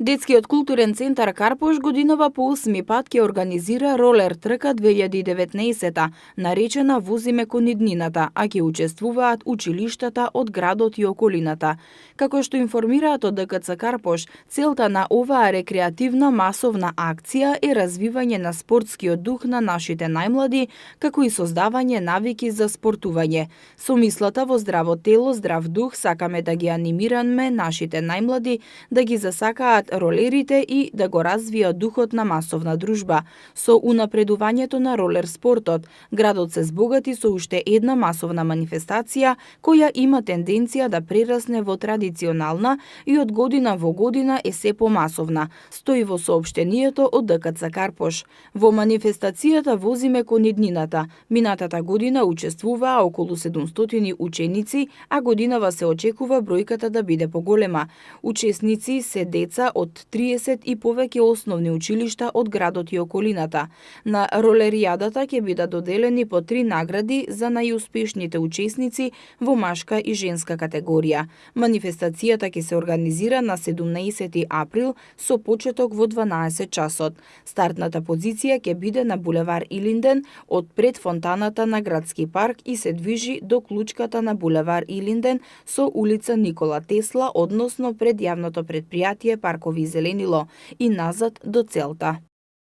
Детскиот културен центар Карпош годинава по 8 пат ќе организира ролер трка 2019, наречена Возиме кон иднината, а ќе учествуваат училиштата од градот и околината. Како што информираат од ДКЦ Карпош, целта на оваа рекреативна масовна акција е развивање на спортскиот дух на нашите најмлади, како и создавање навики за спортување. Со мислата во здраво тело, здрав дух, сакаме да ги анимираме нашите најмлади да ги засакаат ролерите и да го развијат духот на масовна дружба. Со унапредувањето на ролер спортот, градот се збогати со уште една масовна манифестација која има тенденција да прерасне во традиционална и од година во година е се помасовна, стои во соопштението од ДКЦ Карпош. Во манифестацијата Возиме кон иднината, минатата година учествуваа околу 700 ученици, а годинава се очекува бројката да биде поголема. Учесници се деца од 30 и повеќе основни училишта од градот и околината. На ролеријадата ќе бидат доделени по 3 награди за најуспешните учесници во машка и женска категорија. Манифестацијата ќе се организира на 17 април со почеток во 12 часот. Стартната позиција ќе биде на булевар Илинден од пред фонтаната на Градски парк и се движи до клучката на булевар Илинден со улица Никола Тесла, односно пред јавното предпријатие Паркови и зеленило и назад до целта.